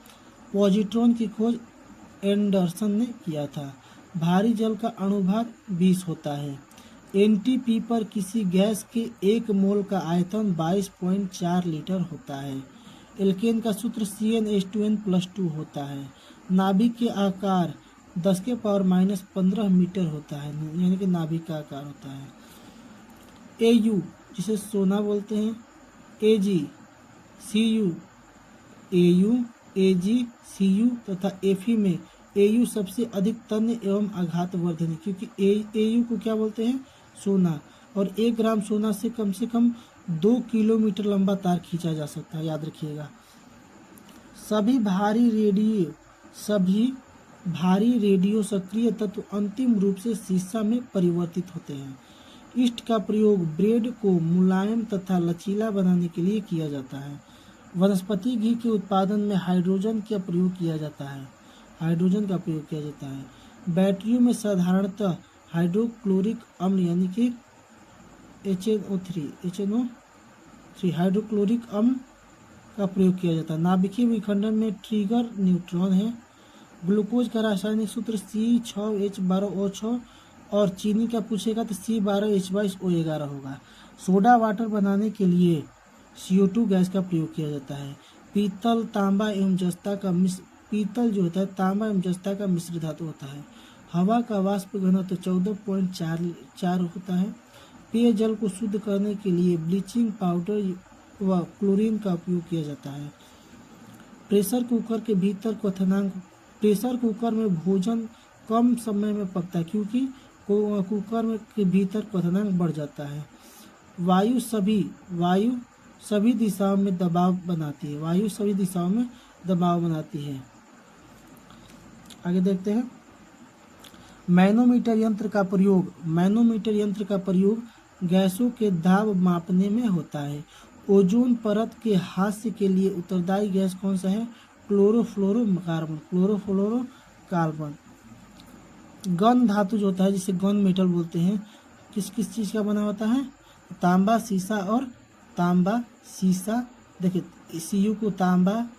पॉजिट्रॉन की खोज एंडरसन ने किया था। भारी जल का अणुभार 20 होता है। एनटीपी पर किसी गैस के 1 मोल का आयतन 22.4 लीटर होता है। एल्केन का सूत्र CnH2n+2 होता है। नाभिक के आकार 10⁻⁻15 मीटर होता है, यानी कि नाभिक का आकार होता है। Au जिसे सोना बोलते हैं, Ag, Cu, Au, Ag, Cu तथा Fe में Au सबसे अधिक तन्य एवं आघातवर्धन है, क्योंकि Au को क्या बोलते हैं? सोना। और 1 ग्राम सोना से कम 2 किलोमीटर लंबा तार खींचा जा सकता है। याद रखिएगा। सभी भारी रेडियो सक्रिय तत्व अंतिम रूप से सीसा में परिवर्तित होते हैं। ईस्ट का प्रयोग ब्रेड को मुलायम तथा लचीला बनाने के लिए किया जाता है। वनस्पति घी के उत्पादन में हाइड्रोजन का प्रयोग किया जाता है। बैटरियों में साधारणतः हाइड्रोक्लोरिक अम्ल यानी कि HNO3 हाइड्रोक्लोरिक अम्ल का प्रयोग किया जाता है। नाभिकीय विखंडन में ट्रिगर न्यूट्रॉन है। ग्लूकोज का रासायनिक सूत्र C6H12O6 और चीनी का पूछेगा तो C12H22O11 होगा। सोडा वाटर बनाने के लिए CO2 गैस का प्रयोग किया जाता है। पीतल तांबा एवं जस्ता का मिश्र धातु होता है। हवा का वाष्प घनत्व 14.4 होता है। पेयजल को शुद्ध करने के लिए ब्लीचिंग पाउडर व क्लोरीन का उपयोग किया जाता है। प्रेशर कुकर में भोजन कम समय में पकता है, क्योंकि कुकर के भीतर क्वथनांक बढ़ जाता है। वायु सभी दिशाओं में दबाव बनाती है। आगे देखते हैं, मैनोमीटर यंत्र का प्रयोग गैसों के दाब मापने में होता है। ओजोन परत के हास्य के लिए उत्तरदायी गैस कौन सा है? क्लोरोफ्लोरोकार्बन। गन धातु जो होता है, जिसे गन मेटल बोलते हैं, किस चीज़ का बना होता है? तांबा, सीसा। देखिए, Cu को तांबा,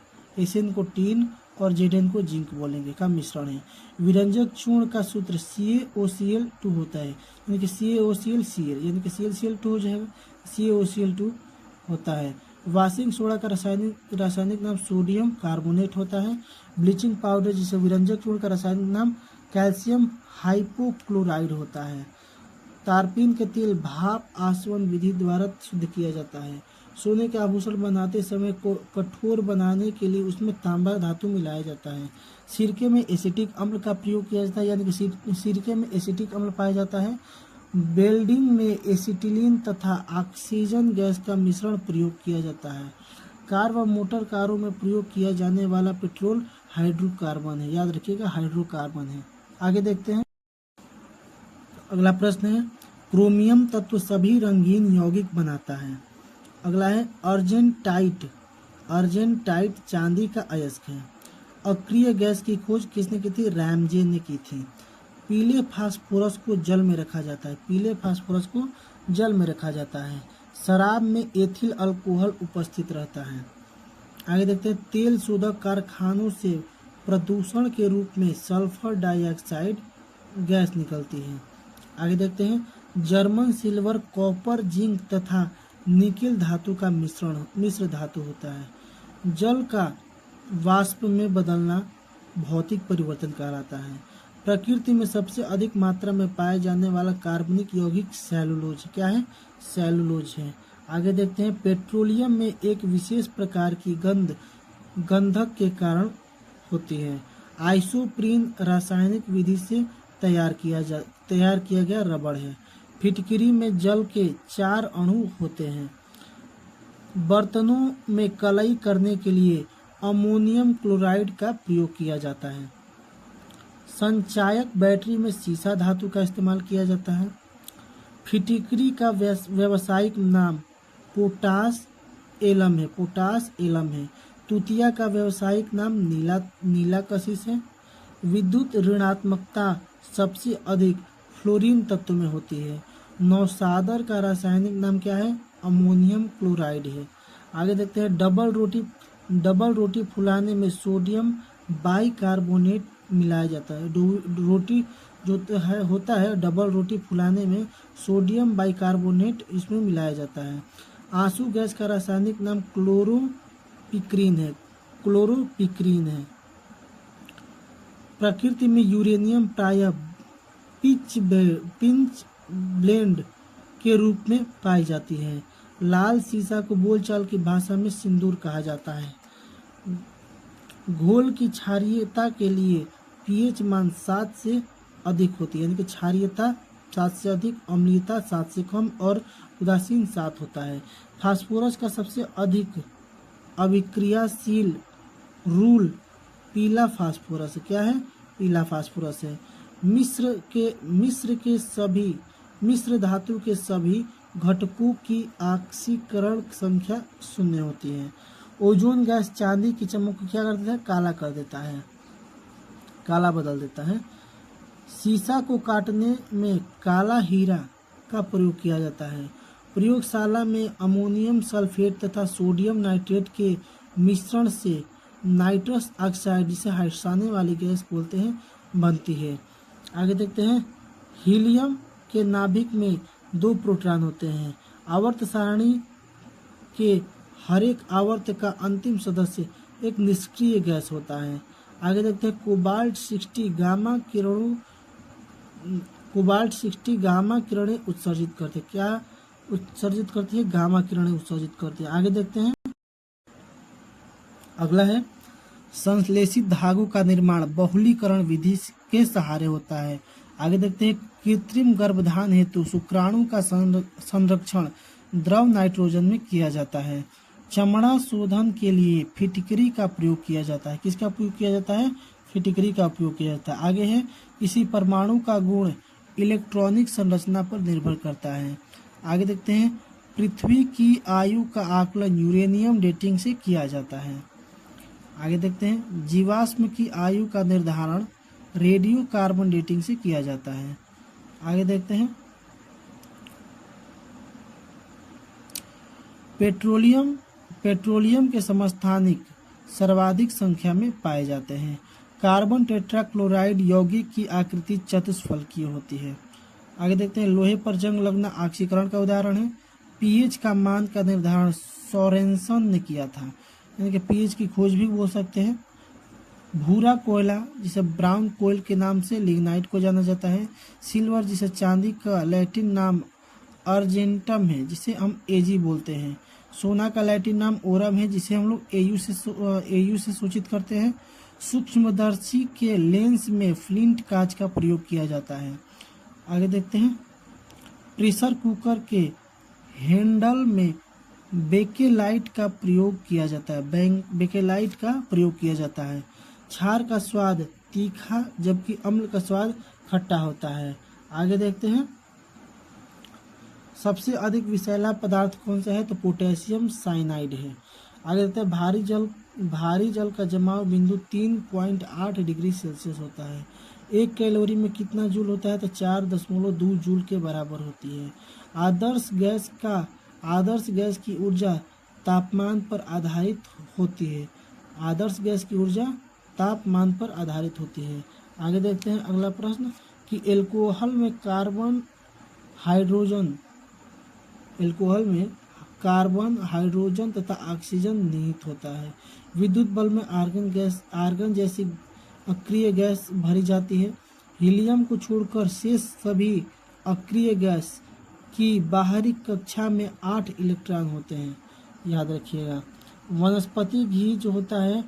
Sn को टीन और Zn को जिंक बोलेंगे का मिश्रण है। विरंजक चूर्ण का सूत्र CaOCl2 होता है, यानी कि CaOCl यानी कि ClCl2 हो जाएगा, CaOCl2 होता है। वाशिंग सोडा का रासायनिक नाम सोडियम कार्बोनेट होता है। ब्लीचिंग पाउडर जिसे विरंजक चूर्ण का रासायनिक नाम कैल्शियम हाइपोक्लोराइड होता है। तारपीन के तेल भाप आसवन विधि द्वारा शुद्ध किया जाता है। सोने के आभूषण बनाते समय को कठोर बनाने के लिए उसमें तांबा धातु मिलाया जाता है। सिरके में एसिटिक अम्ल का प्रयोग किया जाता है, यानी कि सिरके में एसिटिक अम्ल पाया जाता है। वेल्डिंग में एसिटिलीन तथा ऑक्सीजन गैस का मिश्रण प्रयोग किया जाता है। कार व मोटर कारों में प्रयोग किया जाने वाला पेट्रोल हाइड्रोकार्बन है। याद रखिएगा, हाइड्रोकार्बन है। आगे देखते हैं, अगला प्रश्न है, क्रोमियम तत्व सभी रंगीन यौगिक बनाता है। अगला है अर्जेंटाइट चांदी का अयस्क है। अक्रिय गैस की खोज किसने की थी? रैमजे ने की थी। पीले फास्फोरस को जल में रखा जाता है, पीले फास्फोरस को जल में रखा जाता है। शराब में एथिल अल्कोहल उपस्थित रहता है। आगे देखते हैं, तेल शोधक कारखानों से प्रदूषण के रूप में सल्फर डाइऑक्साइड गैस निकलती है। आगे देखते हैं, जर्मन सिल्वर कॉपर जिंक तथा निकेल धातु का मिश्र धातु होता है। जल का वाष्प में बदलना भौतिक परिवर्तन कहलाता है। प्रकृति में सबसे अधिक मात्रा में पाए जाने वाला कार्बनिक यौगिक सेलुलोज क्या है? सेलुलोज है। आगे देखते हैं, पेट्रोलियम में एक विशेष प्रकार की गंधक के कारण होती है। आइसोप्रीन रासायनिक विधि से तैयार किया गया रबड़ है। फिटकरी में जल के 4 अणु होते हैं। बर्तनों में कलई करने के लिए अमोनियम क्लोराइड का प्रयोग किया जाता है। संचायक बैटरी में सीसा धातु का इस्तेमाल किया जाता है। फिटकरी का व्यावसायिक नाम पोटास एलम है। तुतिया का व्यावसायिक नाम नीला कशिश है। विद्युत ऋणात्मकता सबसे अधिक फ्लोरीन तत्व में होती है। नौसादर का रासायनिक नाम क्या है? अमोनियम क्लोराइड है। आगे देखते हैं, डबल रोटी फुलाने में सोडियम बाइकार्बोनेट मिलाया जाता है। रोटी जो होता है डबल रोटी फुलाने में सोडियम बाइकार्बोनेट इसमें मिलाया जाता है। आंसू गैस का रासायनिक नाम क्लोरोपिक्रीन है। प्रकृति में यूरेनियम प्रायः पिंच ब्लेंड के रूप में पाई जाती है। लाल सीसा को बोलचाल की भाषा में सिंदूर कहा जाता है। घोल की क्षारीयता के लिए पीएच मान 7 से अधिक होती है, यानी कि क्षारीयता 7 से अधिक, अम्लीयता 7 से कम और उदासीन 7 होता है। फास्फोरस का सबसे अधिक अभिक्रियाशील रूल पीला फास्फोरस क्या है? पीला फास्फोरस है। मिश्र धातु के सभी घटकों की ऑक्सीकरण संख्या 0 होती है। ओजोन गैस चांदी की चमक को क्या कर देता है? काला कर देता है, काला बदल देता है। सीसा को काटने में काला हीरा का प्रयोग किया जाता है। प्रयोगशाला में अमोनियम सल्फेट तथा सोडियम नाइट्रेट के मिश्रण से नाइट्रस ऑक्साइड, जिसे हर्षाने वाली गैस बोलते हैं, बनती है। आगे देखते हैं, हीलियम के नाभिक में 2 प्रोटॉन होते हैं। आवर्त सारणी के हर एक आवर्त का अंतिम सदस्य एक निष्क्रिय गैस होता है। आगे देखते हैं, कोबाल्ट 60 गामा किरणें उत्सर्जित करते, क्या उत्सर्जित करती है? गामा किरणें उत्सर्जित करती है। आगे देखते हैं, अगला है, संश्लेषित धागों का निर्माण बहुलीकरण विधि के सहारे होता है। आगे देखते हैं, कृत्रिम गर्भधान हेतु शुक्राणु का संरक्षण द्रव नाइट्रोजन में किया जाता है। चमड़ा शोधन के लिए फिटकरी का प्रयोग किया जाता है। किसका प्रयोग किया जाता है? फिटकरी का उपयोग किया जाता है। आगे है, किसी परमाणु का गुण इलेक्ट्रॉनिक संरचना पर निर्भर करता है। आगे देखते हैं, पृथ्वी की आयु का आकलन यूरेनियम डेटिंग से किया जाता है। आगे देखते हैं, जीवाश्म की आयु का निर्धारण रेडियो कार्बन डेटिंग से किया जाता है। आगे देखते हैं, पेट्रोलियम के समस्थानिक सर्वाधिक संख्या में पाए जाते हैं। कार्बन टेट्राक्लोराइड यौगिक की आकृति चतुष्फलकीय होती है। आगे देखते हैं, लोहे पर जंग लगना ऑक्सीकरण का उदाहरण है। पीएच का मान का निर्धारण सोरेनसन ने किया था, यानी कि पीएच की खोज भी बोल सकते हैं। भूरा कोयला, जिसे ब्राउन कोयल के नाम से लिग्नाइट को जाना जाता है। सिल्वर, जिसे चांदी का लैटिन नाम अर्जेंटम है, जिसे हम एजी बोलते हैं। सोना का लैटिन नाम ओरम है, जिसे हम लोग एयू से सूचित करते हैं। सूक्ष्मदर्शी के लेंस में फ्लिंट कांच का प्रयोग किया जाता है। आगे देखते हैं, प्रेशर कुकर के हैंडल में बेकेलाइट का प्रयोग किया जाता है। क्षार का स्वाद तीखा जबकि अम्ल का स्वाद खट्टा होता है। आगे देखते हैं, सबसे अधिक विषैला पदार्थ कौन सा है? तो पोटेशियम साइनाइड है। आगे देखते हैं, भारी जल का जमाव बिंदु 3.8 डिग्री सेल्सियस होता है। 1 कैलोरी में कितना जूल होता है? तो 4.2 जूल के बराबर होती है। आदर्श गैस की ऊर्जा तापमान पर आधारित होती है। आदर्श गैस की ऊर्जा तापमान पर आधारित होती है। आगे देखते हैं अगला प्रश्न कि एल्कोहल में कार्बन, हाइड्रोजन तथा ऑक्सीजन निहित होता है। विद्युत बल्ब में आर्गन जैसी अक्रिय गैस भरी जाती है। हीलियम को छोड़कर शेष सभी अक्रिय गैस की बाहरी कक्षा में 8 इलेक्ट्रॉन होते हैं, याद रखिएगा। वनस्पति घी जो होता है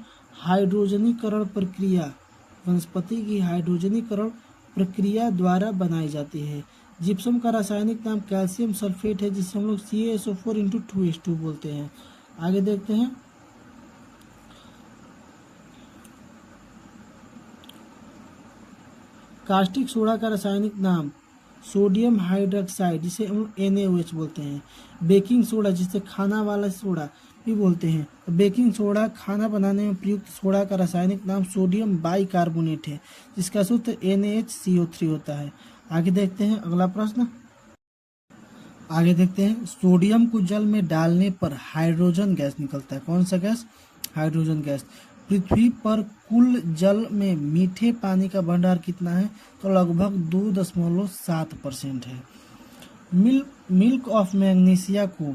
वनस्पति की हाइड्रोजनीकरण प्रक्रिया द्वारा बनाई जाती है। जिप्सम का रासायनिक नाम कैल्शियम सल्फेट है, जिसे हम लोग CaSO4 बोलते हैं। आगे देखते हैं कास्टिक सोडा का रासायनिक नाम सोडियम हाइड्रोक्साइड, जिसे हम NaOH बोलते हैं। बेकिंग सोडा, जिसे खाना वाला सोडा भी बोलते हैं। बेकिंग सोडा खाना बनाने में प्रयुक्त सोडा का रासायनिक नाम सोडियम बाइकार्बोनेट है, जिसका सूत्र NaHCO3 होता है। आगे देखते हैं अगला प्रश्न। सोडियम को जल में डालने पर हाइड्रोजन गैस निकलता है। कौन सा गैस? Hydrogen gas. पृथ्वी पर कुल जल में मीठे पानी का भंडार कितना है? तो लगभग 2.7% है। मिल्क ऑफ मैग्नीशिया को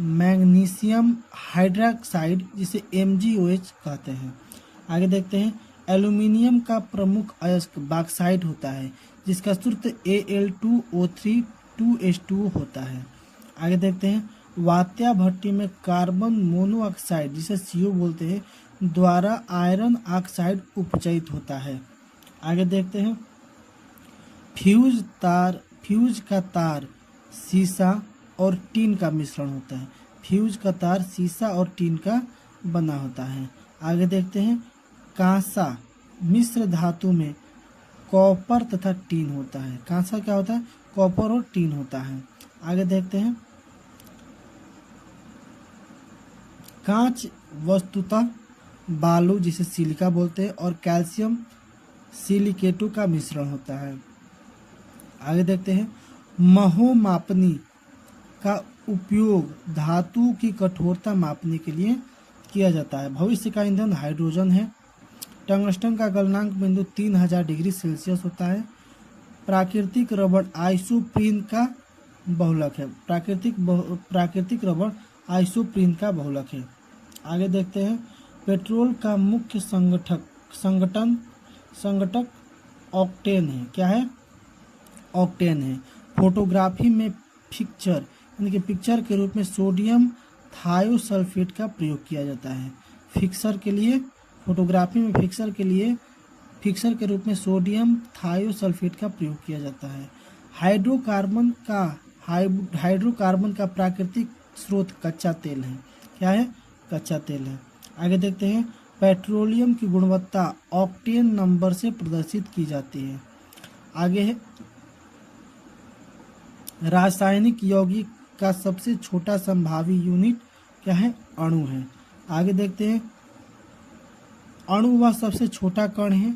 मैग्नीशियम हाइड्रोक्साइड, जिसे MgOH कहते हैं। आगे देखते हैं एल्यूमिनियम का प्रमुख अयस्क बॉक्साइट होता है, जिसका सूत्र Al2O3 2H2O होता है। आगे देखते हैं वात्या भट्टी में कार्बन मोनोऑक्साइड, जिसे CO बोलते हैं, द्वारा आयरन ऑक्साइड उपचयित होता है। आगे देखते हैं फ्यूज का तार सीसा और टीन का मिश्रण होता है। फ्यूज का तार सीसा और टीन का बना होता है। आगे देखते हैं कांसा मिश्र धातु में कॉपर तथा टीन होता है। कांसा क्या होता है? कॉपर और टीन होता है। आगे देखते हैं कांच वस्तुतः बालू, जिसे सिलिका बोलते हैं, और कैल्शियम सिलिकेटों का मिश्रण होता है। आगे देखते हैं महो मापनी का उपयोग धातु की कठोरता मापने के लिए किया जाता है। भविष्य का ईंधन हाइड्रोजन है। टंगस्टन का गलनांक बिंदु 3000 डिग्री सेल्सियस होता है। प्राकृतिक रबड़ आइसोप्रीन का बहुलक है। प्राकृतिक रबड़ आइसोप्रीन का बहुलक है। आगे देखते हैं पेट्रोल का मुख्य संघटक ऑक्टेन है। क्या है? ऑक्टेन है। फोटोग्राफी में पिक्चर यानी कि पिक्चर के रूप में सोडियम थायोसल्फेट का प्रयोग किया जाता है। फोटोग्राफी में फिक्सर के रूप में सोडियम थायोसल्फेट का प्रयोग किया जाता है। हाइड्रोकार्बन का प्राकृतिक स्रोत कच्चा तेल है। क्या है? कच्चा तेल है। आगे देखते हैं पेट्रोलियम की गुणवत्ता ऑक्टेन नंबर से प्रदर्शित की जाती है। आगे है रासायनिक यौगिक का सबसे छोटा संभावी यूनिट क्या है? अणु है। आगे देखते हैं अणु वह सबसे छोटा कण है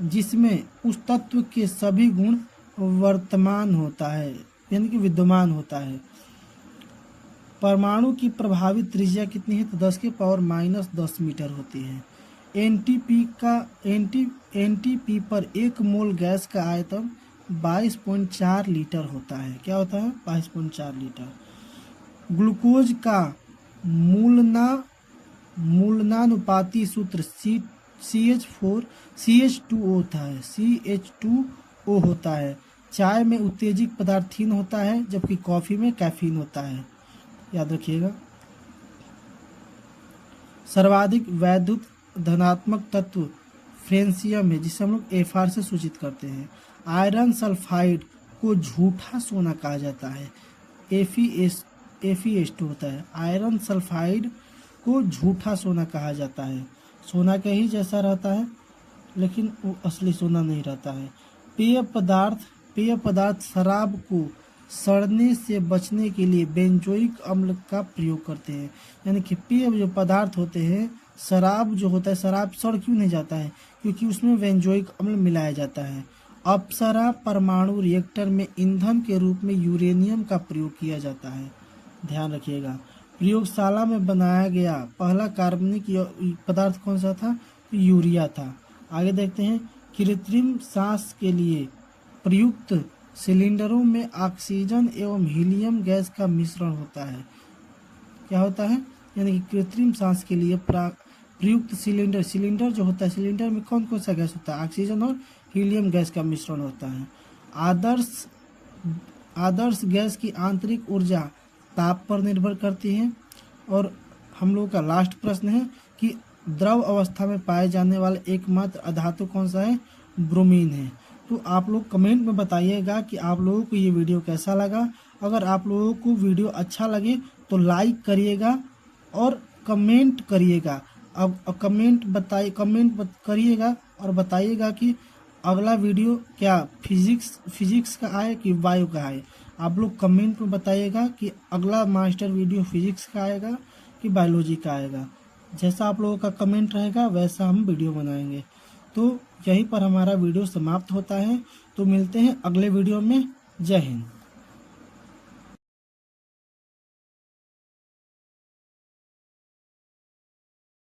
जिसमें उस तत्व के सभी गुण वर्तमान होता है, यानी कि विद्यमान होता है। परमाणु की प्रभावित त्रिज्या कितनी है? तो 10⁻⁻10 मीटर होती है। एनटीपी पर 1 मोल गैस का आयतन 22.4 लीटर होता है। क्या होता है? 22.4 लीटर। ग्लूकोज का मूलनानुपाती सूत्र CH2O होता है। चाय में उत्तेजक पदार्थीन होता है, जबकि कॉफी में कैफीन होता है, याद रखिएगा। सर्वाधिक वैद्युत धनात्मक तत्व फ्रेंसियम है, जिसे हम लोग Fr से सूचित करते हैं। आयरन सल्फाइड को झूठा सोना कहा जाता है। Fe2 होता है। आयरन सल्फाइड को झूठा सोना कहा जाता है। सोना के ही जैसा रहता है, लेकिन वो असली सोना नहीं रहता है। पेय पदार्थ शराब को सड़ने से बचने के लिए बेंजोइक अम्ल का प्रयोग करते हैं। यानी कि पेय जो पदार्थ होते हैं शराब जो होता है, शराब सड़ क्यों नहीं जाता है? क्योंकि उसमें बेंजोइक अम्ल मिलाया जाता है। अप्सरा परमाणु रिएक्टर में ईंधन के रूप में यूरेनियम का प्रयोग किया जाता है। ध्यान रखिएगा। प्रयोगशाला में बनाया गया पहला कार्बनिक पदार्थ कौन सा था? यूरिया था। आगे देखते हैं, कृत्रिम सांस के लिए प्रयुक्त सिलेंडरों में ऑक्सीजन एवं हीलियम गैस का मिश्रण होता है। क्या होता है? यानी कि कृत्रिम सांस के लिए प्रयुक्त सिलेंडर जो होता है, सिलेंडर में कौन कौन सा गैस होता है? ऑक्सीजन और हीलियम गैस का मिश्रण होता है। आदर्श गैस की आंतरिक ऊर्जा ताप पर निर्भर करती है। और हम लोग का लास्ट प्रश्न है कि द्रव अवस्था में पाए जाने वाला एकमात्र अधातु कौन सा है? ब्रोमीन है। तो आप लोग कमेंट में बताइएगा कि आप लोगों को ये वीडियो कैसा लगा। अगर आप लोगों को वीडियो अच्छा लगे तो लाइक करिएगा और कमेंट करिएगा। अब कमेंट करिएगा और बताइएगा कि अगला वीडियो क्या फिजिक्स का आए कि बायो का आए। आप लोग कमेंट में बताइएगा कि अगला मास्टर वीडियो फिजिक्स का आएगा कि बायोलॉजी का आएगा। जैसा आप लोगों का कमेंट रहेगा वैसा हम वीडियो बनाएंगे। तो यहीं पर हमारा वीडियो समाप्त होता है। तो मिलते हैं अगले वीडियो में। जय हिंद।